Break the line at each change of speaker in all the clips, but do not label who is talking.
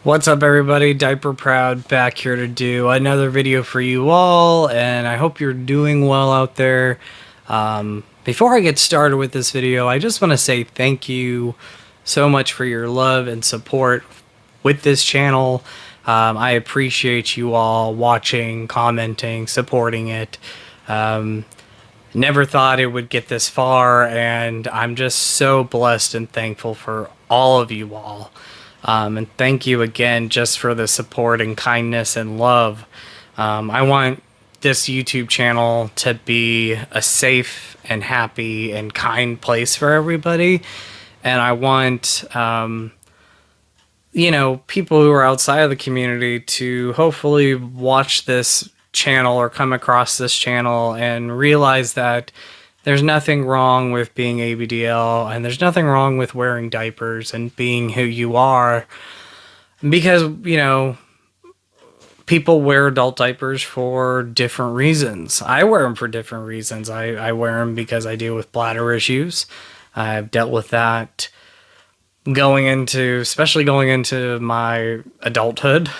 What's up, everybody? Diaper Proud back here to do another video for you all, and I hope you're doing well out there. Before I get started with this video, I just want to say thank you so much for your love and support with this channel. I appreciate you all watching, commenting, supporting it. Never thought it would get this far, and I'm just so blessed and thankful for all of you all. And thank you again just for the support and kindness and love. I want this YouTube channel to be a safe and happy and kind place for everybody. And I want, people who are outside of the community to hopefully watch this channel or come across this channel and realize that there's nothing wrong with being ABDL, and there's nothing wrong with wearing diapers and being who you are, because, people wear adult diapers for different reasons. I wear them for different reasons. I wear them because I deal with bladder issues. I've dealt with that especially going into my adulthood,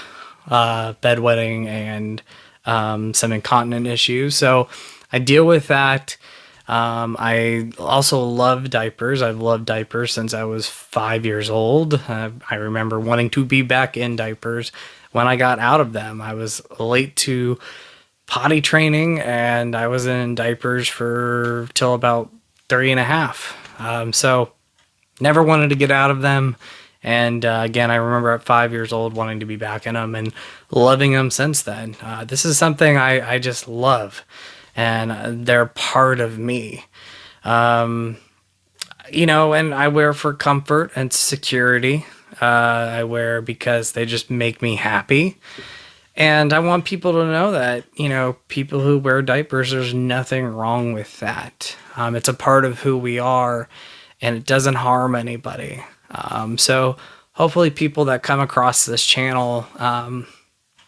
bedwetting and some incontinent issues. So I deal with that. I also love diapers. I've loved diapers since I was 5 years old. I remember wanting to be back in diapers when I got out of them. I was late to potty training, and I was in diapers for till about 3.5. So never wanted to get out of them. And again, I remember at 5 years old wanting to be back in them and loving them since then. This is something I just love, and they're part of me. And I wear for comfort and security. I wear because they just make me happy. And I want people to know that, people who wear diapers, there's nothing wrong with that. It's a part of who we are, and it doesn't harm anybody. So hopefully people that come across this channel,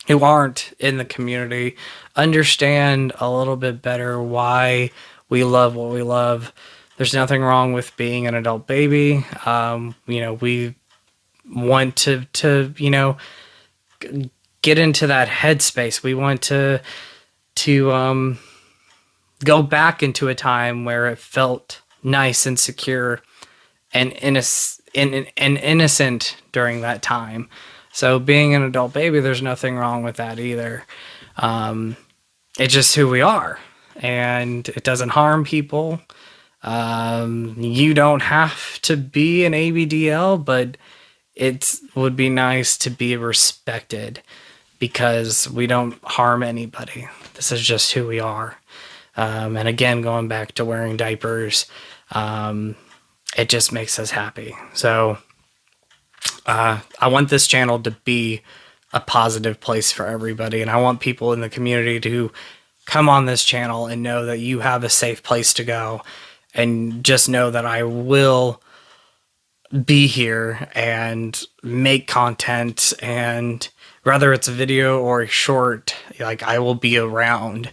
who aren't in the community, understand a little bit better why we love what we love. There's nothing wrong with being an adult baby. We want to get into that headspace. We want to go back into a time where it felt nice and secure and innocent during that time. So being an adult baby, there's nothing wrong with that either. It's just who we are, and it doesn't harm people. You don't have to be an ABDL, but it would be nice to be respected, because we don't harm anybody. This is just who we are. And again, going back to wearing diapers, it just makes us happy. So I want this channel to be a positive place for everybody, and I want people in the community to come on this channel and know that you have a safe place to go, and just know that I will be here and make content, and whether it's a video or a short, like, I will be around,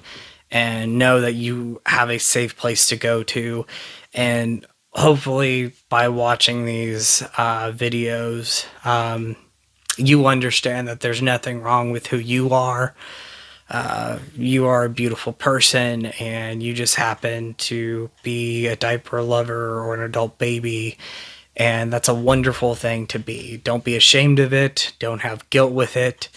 and know that you have a safe place to go to. And hopefully by watching these videos, you understand that there's nothing wrong with who you are. You are a beautiful person, and you just happen to be a diaper lover or an adult baby. And that's a wonderful thing to be. Don't be ashamed of it. Don't have guilt with it.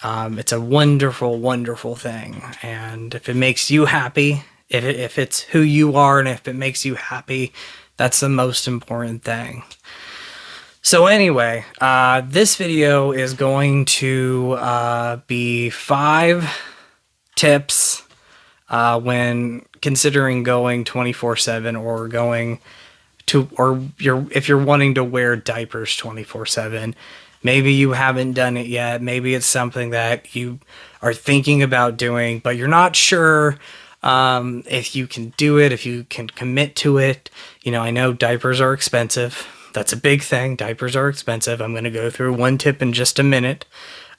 It's a wonderful, wonderful thing. And if it makes you happy, if it's who you are, and if it makes you happy, that's the most important thing. So anyway, this video is going to be 5 tips when considering going 24/7, or if you're wanting to wear diapers 24/7. Maybe you haven't done it yet. Maybe it's something that you are thinking about doing, but you're not sure if you can do it, if you can commit to it. I know diapers are expensive. That's a big thing. Diapers are expensive. I'm going to go through one tip in just a minute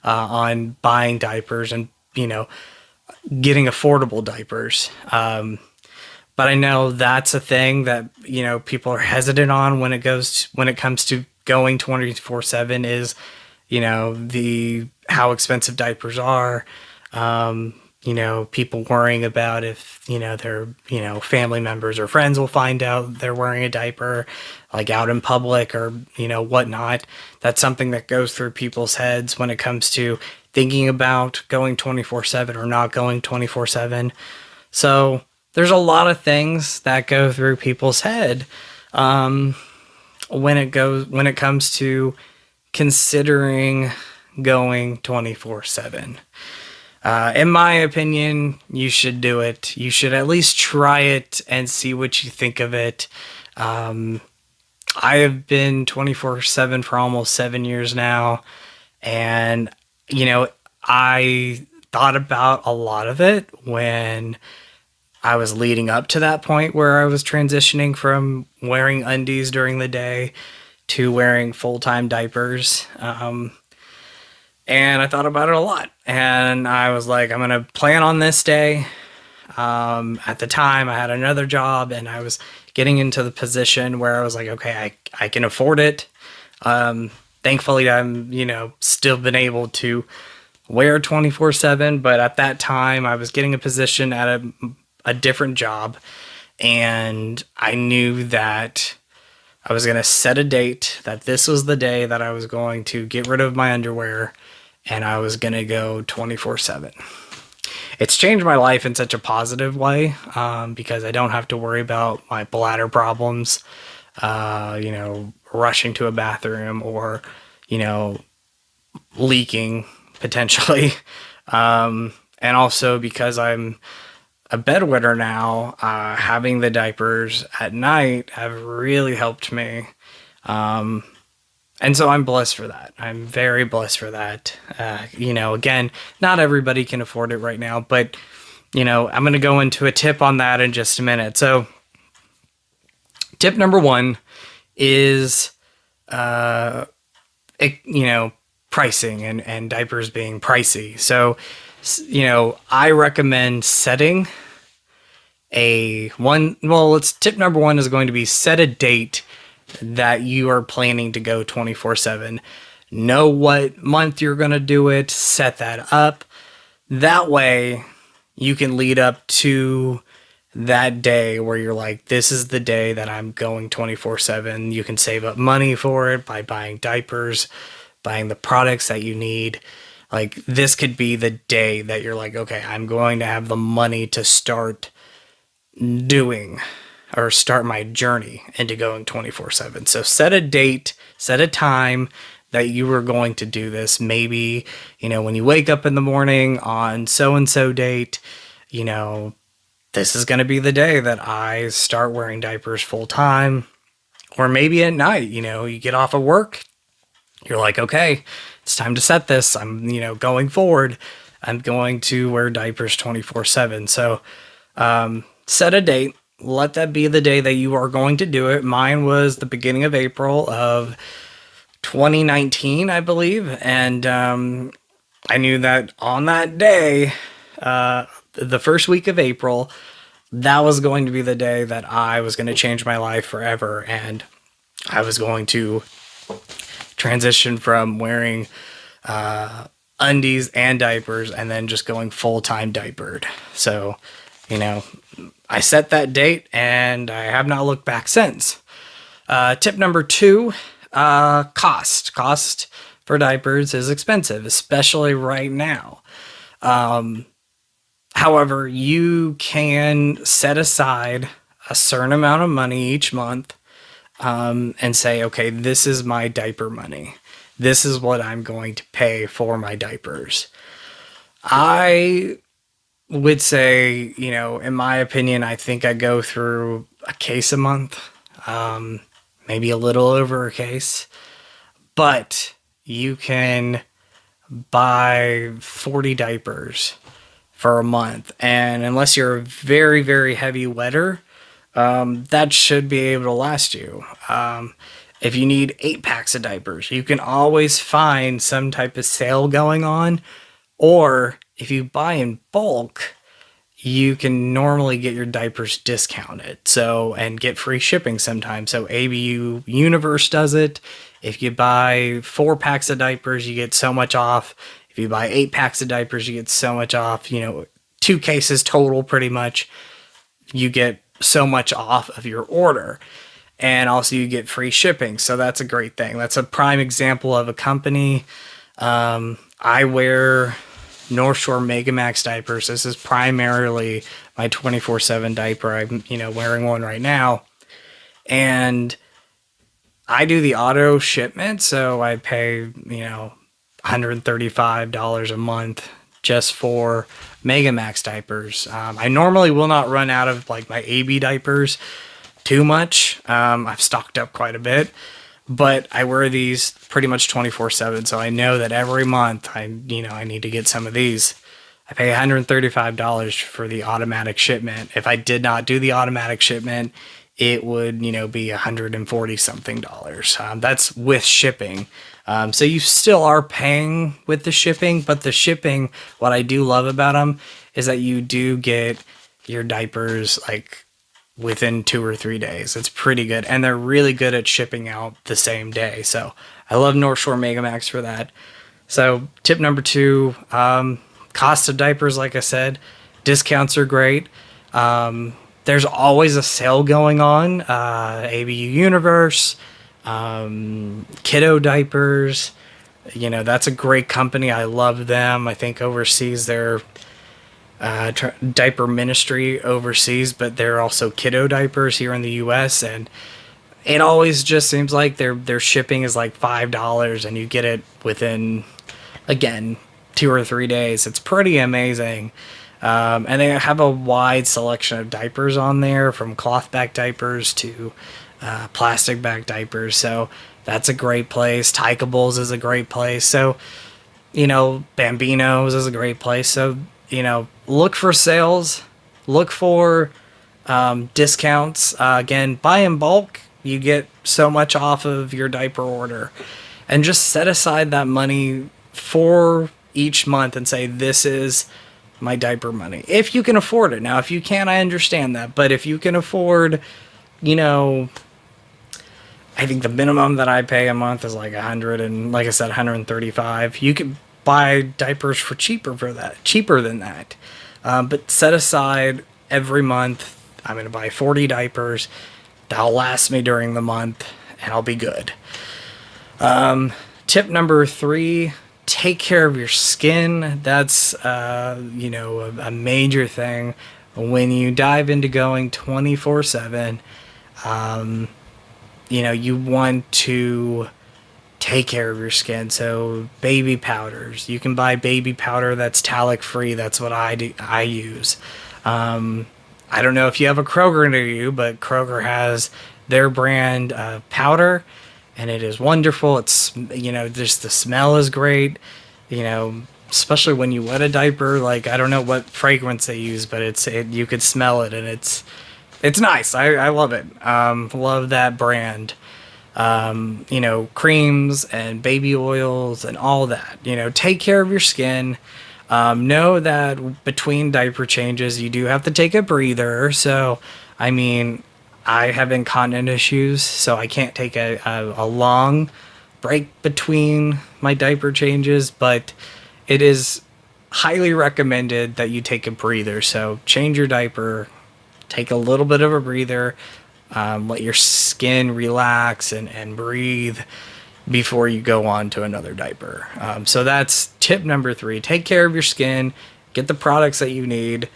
on buying diapers and, getting affordable diapers. But I know that's a thing that, people are hesitant on when it comes to going 24/7, is how expensive diapers are. People worrying about if, their, family members or friends will find out they're wearing a diaper, like out in public or, whatnot. That's something that goes through people's heads when it comes to thinking about going 24/7 or not going 24/7. So there's a lot of things that go through people's head when it comes to considering going 24/7. In my opinion, you should do it. You should at least try it and see what you think of it. I have been 24/7 for almost 7 years now. And, I thought about a lot of it when I was leading up to that point where I was transitioning from wearing undies during the day to wearing full-time diapers. And I thought about it a lot. And I was like, I'm going to plan on this day. At the time, I had another job and I was getting into the position where I was like, okay, I can afford it. Thankfully, I'm, still been able to wear 24/7. But at that time, I was getting a position at a different job. And I knew that I was going to set a date, that this was the day that I was going to get rid of my underwear and I was going to go 24/7. It's changed my life in such a positive way because I don't have to worry about my bladder problems, rushing to a bathroom or, leaking potentially. And also because I'm a bedwetter now, having the diapers at night have really helped me. And so I'm blessed for that. I'm very blessed for that. Again, not everybody can afford it right now, but, I'm going to go into a tip on that in just a minute. So tip number one is, pricing and diapers being pricey. So, I recommend setting tip number one is going to be set a date that you are planning to go 24/7. Know what month you're going to do it, set that up. That way you can lead up to that day where you're like, this is the day that I'm going 24/7. You can save up money for it by buying diapers, buying the products that you need. Like, this could be the day that you're like, okay, I'm going to have the money to start my journey into going 24/7. So set a date, set a time that you are going to do this. Maybe, when you wake up in the morning on so-and-so date, this is going to be the day that I start wearing diapers full time. Or maybe at night, you get off of work, you're like, okay, it's time to set this. I'm, going forward, I'm going to wear diapers 24/7. So, set a date. Let that be the day that you are going to do it. Mine was the beginning of April of 2019, I believe. And I knew that on that day, the first week of April, that was going to be the day that I was going to change my life forever. And I was going to transition from wearing undies and diapers and then just going full-time diapered. So, I set that date and I have not looked back since. Tip number two, cost. Cost for diapers is expensive, especially right now. However, you can set aside a certain amount of money each month and say, okay, this is my diaper money. This is what I'm going to pay for my diapers. I would say, in my opinion, I think I go through a case a month, maybe a little over a case, but you can buy 40 diapers for a month. And unless you're a very, very heavy wetter, that should be able to last you. If you need 8 packs of diapers, you can always find some type of sale going on. Or if you buy in bulk, you can normally get your diapers discounted. And get free shipping sometimes. So ABU Universe does it. If you buy 4 packs of diapers, you get so much off. If you buy 8 packs of diapers, you get so much off. 2 cases total, pretty much. You get so much off of your order. And also you get free shipping. So that's a great thing. That's a prime example of a company. I wear North Shore Megamax diapers. This is primarily my 24/7 diaper. I'm, wearing one right now. And I do the auto shipment, so I pay, $135 a month just for Megamax diapers. I normally will not run out of like my AB diapers too much. I've stocked up quite a bit, but I wear these pretty much 24/7, so I know that every month I need to get some of these. I pay $135 for the automatic shipment. If I did not do the automatic shipment, it would, be $140 something dollars. That's with shipping. So you still are paying with the shipping, but the shipping, what I do love about them is that you do get your diapers like within 2 or 3 days. It's pretty good. And they're really good at shipping out the same day. So I love North Shore Megamax for that. So tip number 2, cost of diapers, like I said, discounts are great. There's always a sale going on. ABU Universe, Kiddo Diapers, that's a great company. I love them. I think overseas they're Diaper Ministry overseas, but they're also Kiddo Diapers here in the US, and it always just seems like their shipping is like $5 and you get it within, again, 2 or 3 days. It's pretty amazing. And they have a wide selection of diapers on there, from cloth back diapers to plastic back diapers. So that's a great place. Tykables is a great place. So, Bambinos is a great place. So, look for sales, look for discounts. Again, buy in bulk. You get so much off of your diaper order. And just set aside that money for each month and say, this is my diaper money, if you can afford it. Now, if you can't, I understand that, but if you can afford, I think the minimum that I pay a month is like 100, and like I said, 135. You could buy diapers for cheaper than that. But set aside every month, I'm going to buy 40 diapers. That'll last me during the month, and I'll be good. Tip number 3, take care of your skin. That's, a major thing. When you dive into going 24/7, you want to take care of your skin. So baby powders. You can buy baby powder that's talc free. That's what I use. I don't know if you have a Kroger near you, but Kroger has their brand of powder, and it is wonderful. It's, just the smell is great, especially when you wet a diaper. Like, I don't know what fragrance they use, but you could smell it, and it's nice. I love it. Love that brand. Creams and baby oils and all that. Take care of your skin. Know that between diaper changes, you do have to take a breather. So, I have incontinent issues, so I can't take a long break between my diaper changes, but it is highly recommended that you take a breather. So change your diaper, take a little bit of a breather, let your skin relax and breathe before you go on to another diaper. So that's tip number 3. Take care of your skin, get the products that you need.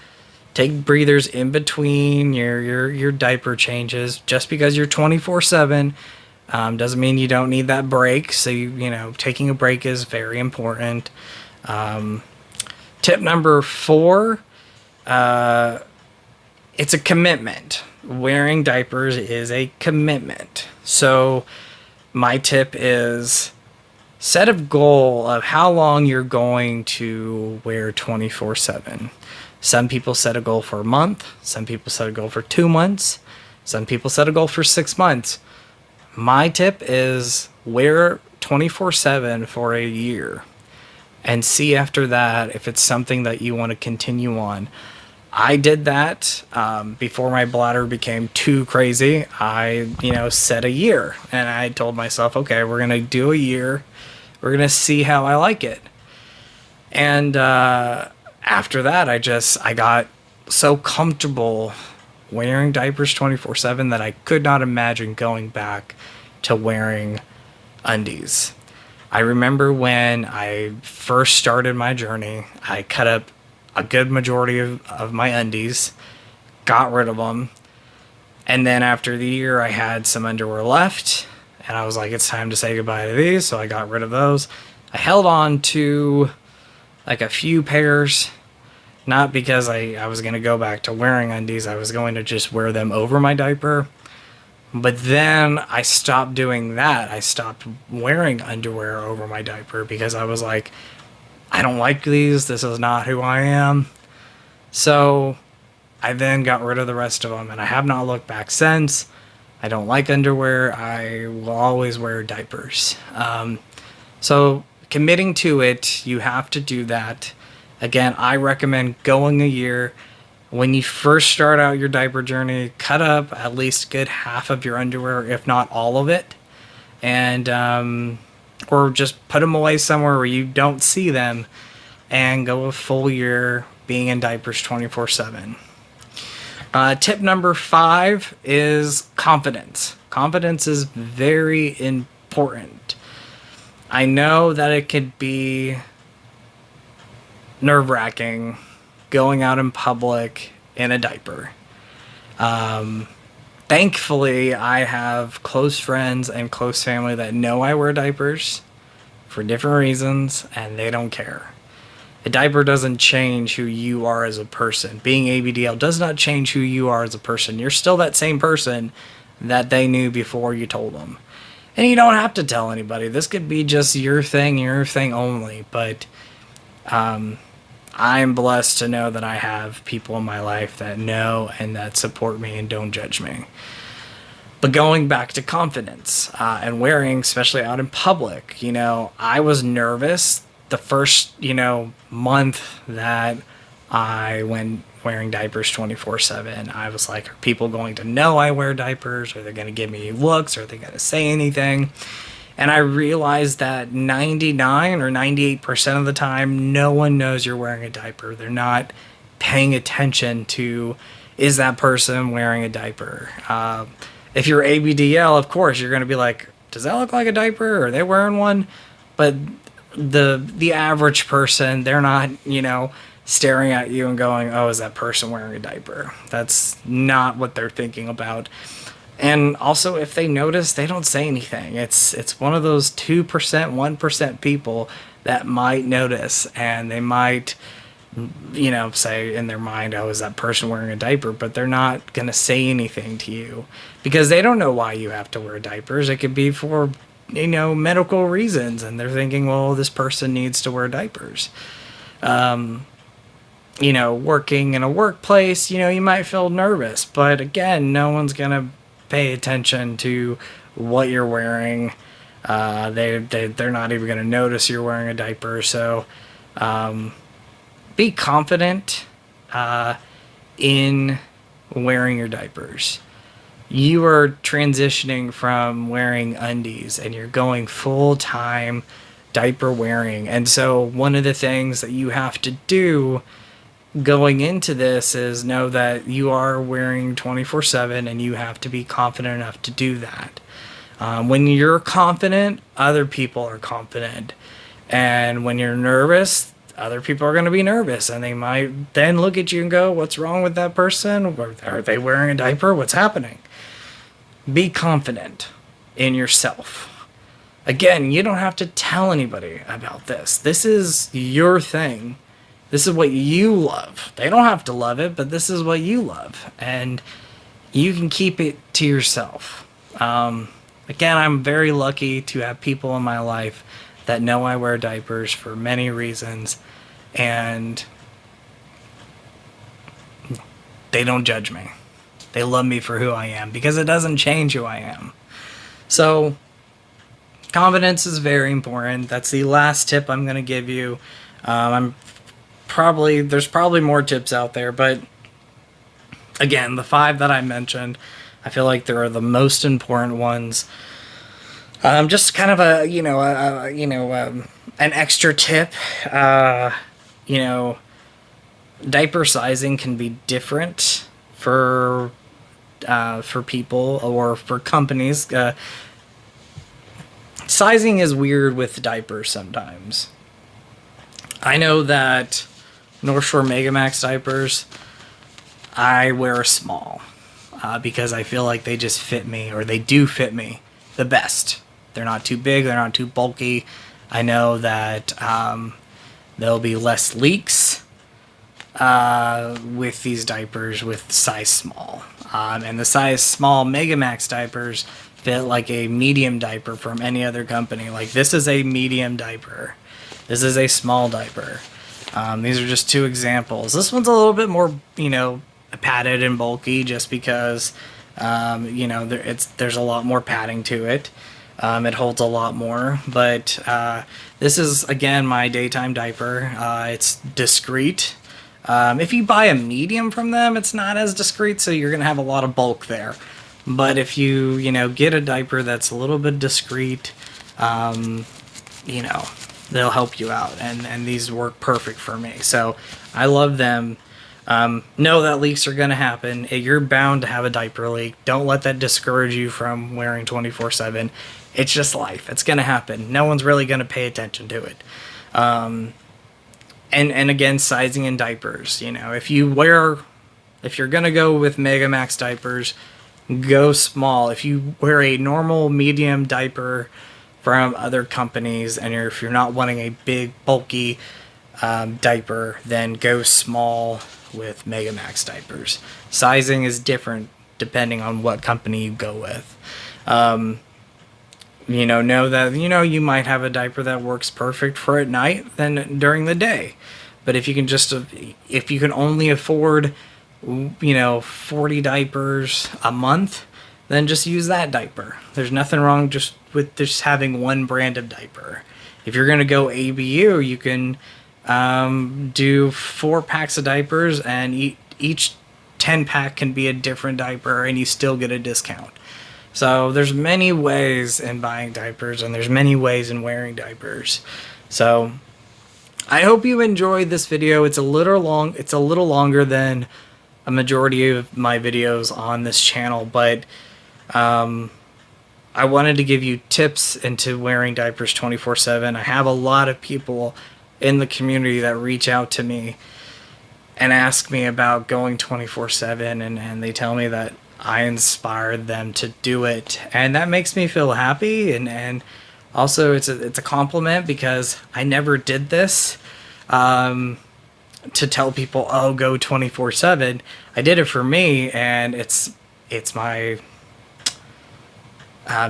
Take breathers in between your diaper changes. Just because you're 24/7 doesn't mean you don't need that break. So taking a break is very important. Tip number 4, it's a commitment. Wearing diapers is a commitment. So my tip is set a goal of how long you're going to wear 24/7. Some people set a goal for a month. Some people set a goal for 2 months. Some people set a goal for 6 months. My tip is wear 24/7 for a year and see after that if it's something that you want to continue on. I did that before my bladder became too crazy. I, set a year, and I told myself, okay, we're going to do a year. We're going to see how I like it. And after that, I got so comfortable wearing diapers 24/7 that I could not imagine going back to wearing undies. I remember when I first started my journey, I cut up a good majority of my undies, got rid of them, and then after the year I had some underwear left, and I was like, it's time to say goodbye to these, so I got rid of those. I held on to like a few pairs, not because I was going to go back to wearing undies, I was going to just wear them over my diaper. But then I stopped doing that. I stopped wearing underwear over my diaper because I was like, I don't like these. This is not who I am. So I then got rid of the rest of them, and I have not looked back since. I don't like underwear. I will always wear diapers. So committing to it, you have to do that. Again, I recommend going a year. When you first start out your diaper journey, cut up at least a good half of your underwear, if not all of it, and or just put them away somewhere where you don't see them, and go a full year being in diapers 24/7. Tip number 5 is confidence. Confidence is very important. I know that it could be nerve-wracking going out in public in a diaper. Thankfully, I have close friends and close family that know I wear diapers for different reasons, and they don't care. A diaper doesn't change who you are as a person. Being ABDL does not change who you are as a person. You're still that same person that they knew before you told them. And you don't have to tell anybody. This could be just your thing only. But I'm blessed to know that I have people in my life that know and that support me and don't judge me. But going back to confidence and wearing, especially out in public, I was nervous the first, month that I went wearing diapers 24/7. I was like, are people going to know I wear diapers? Are they going to give me looks? Are they going to say anything? And I realized that 99 or 98% of the time, no one knows you're wearing a diaper. They're not paying attention to, is that person wearing a diaper? If you're ABDL, of course, you're going to be like, does that look like a diaper? Are they wearing one? But the average person, they're not, staring at you and going, oh, is that person wearing a diaper? That's not what they're thinking about. And also, if they notice, they don't say anything. It's one of those 2%, 1% people that might notice, and they might, say in their mind, oh, is that person wearing a diaper? But they're not going to say anything to you because they don't know why you have to wear diapers. It could be for, medical reasons, and they're thinking, well, this person needs to wear diapers. Working in a workplace, you might feel nervous, but again, no one's going to pay attention to what you're wearing. They're not even going to notice you're wearing a diaper. So be confident in wearing your diapers. You are transitioning from wearing undies and you're going full-time diaper wearing. And so one of the things that you have to do going into this is know that you are wearing 24/7 and you have to be confident enough to do that. When you're confident, other people are confident. And when you're nervous, other people are going to be nervous, and they might then look at you and go, what's wrong with that person? Are they wearing a diaper? What's happening? Be confident in yourself. Again, you don't have to tell anybody about this. This is your thing. This is what you love. They don't have to love it, but this is what you love. And you can keep it to yourself. Again, I'm very lucky to have people in my life that know I wear diapers for many reasons. And they don't judge me. They love me for who I am because it doesn't change who I am. So confidence is very important. That's the last tip I'm going to give you. There's probably more tips out there, but again, the 5 that I mentioned, I feel like they're the most important ones. Just kind of an extra tip. You know, diaper sizing can be different for people or for companies. Sizing is weird with diapers sometimes. I know that North Shore Megamax diapers, I wear a small because I feel like they just fit me, or they do fit me the best. They're not too big, they're not too bulky. I know that there'll be less leaks with these diapers with size small. And the size small Megamax diapers fit like a medium diaper from any other company. Like, this is a medium diaper. This is a small diaper. These are just 2 examples. This one's a little bit more, padded and bulky just because, there's a lot more padding to it. It holds a lot more, but this is, again, my daytime diaper. It's discreet. If you buy a medium from them, it's not as discreet, so you're going to have a lot of bulk there. But if you, get a diaper that's a little bit discreet, they'll help you out. And these work perfect for me. So I love them. Know that leaks are going to happen. You're bound to have a diaper leak. Don't let that discourage you from wearing 24/7. It's just life. It's going to happen. No one's really going to pay attention to it. And again, sizing in diapers. If you're going to go with Megamax diapers, go small. If you wear a normal medium diaper from other companies, and if you're not wanting a big, bulky diaper, then go small with Megamax diapers. Sizing is different depending on what company you go with. Know that, you might have a diaper that works perfect for at night than during the day. But if you can only afford, 40 diapers a month, then just use that diaper. There's nothing wrong with just having one brand of diaper. If you're going to go ABU, you can do 4 packs of diapers, and each 10 pack can be a different diaper, and you still get a discount. So there's many ways in buying diapers, and there's many ways in wearing diapers. So I hope you enjoyed this video. It's a little longer than a majority of my videos on this channel, but I wanted to give you tips into wearing diapers 24/7. I have a lot of people in the community that reach out to me and ask me about going 24/7, and they tell me that I inspired them to do it, and that makes me feel happy, and also it's a compliment, because I never did this to tell people, oh, go 24/7. I did it for me, and it's my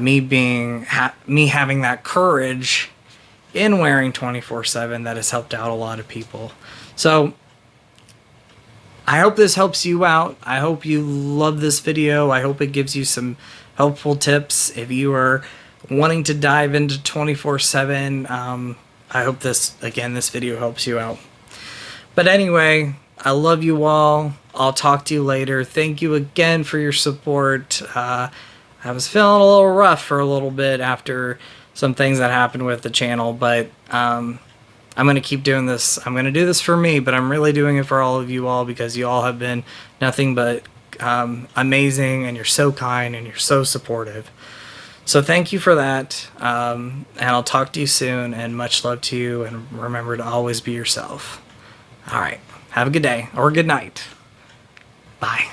me having that courage in wearing 24/7 that has helped out a lot of people. So I hope this helps you out. I hope you love this video. I hope it gives you some helpful tips if you are wanting to dive into 24/7. I hope this video helps you out. But anyway, I love you all. I'll talk to you later. Thank you again for your support. I was feeling a little rough for a little bit after some things that happened with the channel, but I'm going to keep doing this. I'm going to do this for me, but I'm really doing it for all of you all, because you all have been nothing but amazing, and you're so kind, and you're so supportive. So thank you for that, and I'll talk to you soon, and much love to you, and remember to always be yourself. All right, have a good day, or good night. Bye.